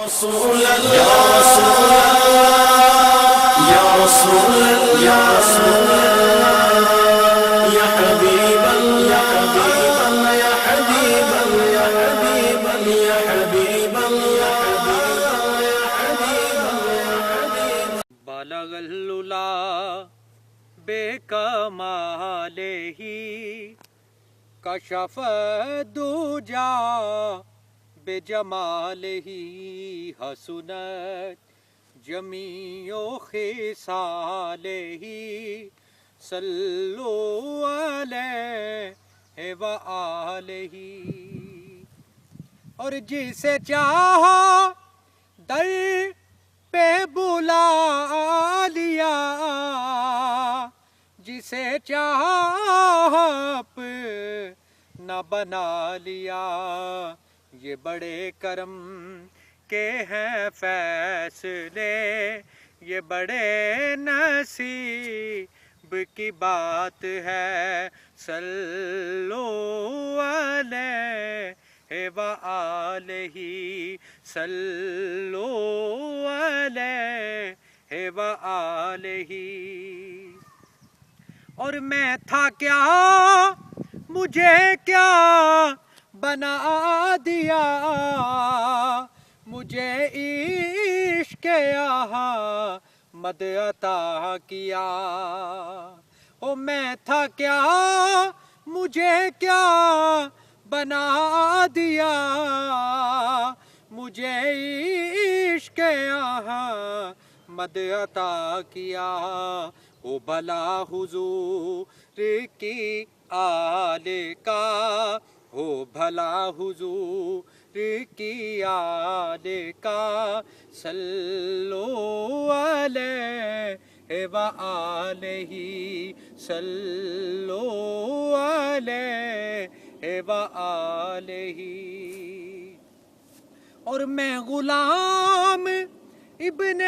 رسول اللہ یا رسول اللہ یا رسول اللہ یا حبیب اللہ یا حبیب اللہ یا حبیب اللہ یا حبیب اللہ یا حبیب اللہ بلغ العلا بے کمالہ کشف الدجا بجمالہ حسنت جمیع خصالہ صلو علیہ وآلہ۔ اور جسے چاہا در پہ بلا لیا، جسے چاہا نہ بنا لیا، یہ بڑے کرم کے ہیں فیصلے، یہ بڑے نصیب کی بات ہے۔ صلو علیہ وآلہ صلو علیہ وآلہ۔ اور میں تھا کیا مجھے کیا بنا دیا، مجھے عشق احمد عطا کیا۔ او میں تھا کیا مجھے کیا بنا دیا، مجھے عشق احمد عطا کیا۔ او بھلا حضور کی آل کا، ہو بھلا حضور کی آل کا، صلو علیہ وآلہ صلو علیہ وآلہ۔ اور میں غلام ابن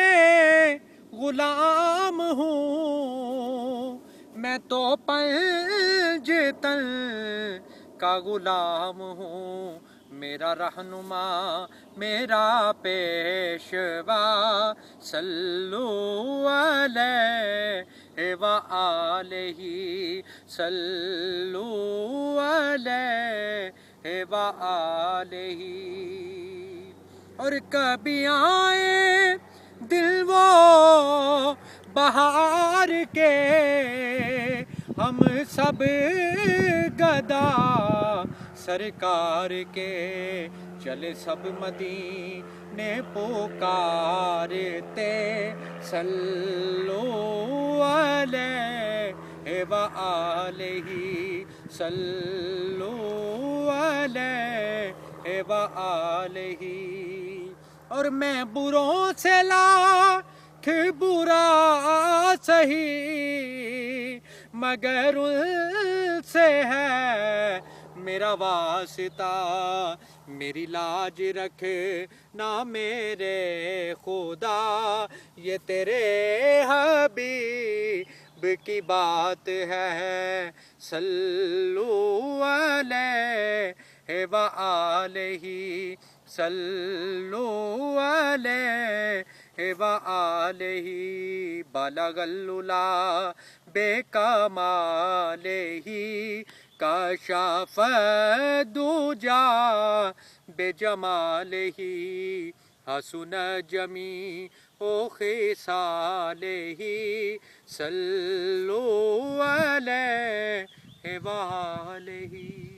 غلام ہوں، میں تو پنجتن کا غلام ہوں، میرا رہنما میرا پیشوا، صلو علیہ وآلہ صلو علیہ وآلہ۔ اور کبھی آئے دل وہ بہار کے، ہم سب گدا سرکار کے، چلے سب مدینے پکارتے، صلو علیہ وآلہ صلو علیہ وآلہ۔ اور میں بروں سے لاکھ برا سہی، مگر ان سے ہے میرا واسطہ، میری لاج رکھ نہ میرے خدا، یہ تیرے حبیب کی بات ہے۔ صلو علیہ وآلہ صلو علیہ وآلہ۔ بلغ العلا بے کمالہ کشف الدجا بجمالہ حسن جمیع خصالہ صلو علیہ وآلہ۔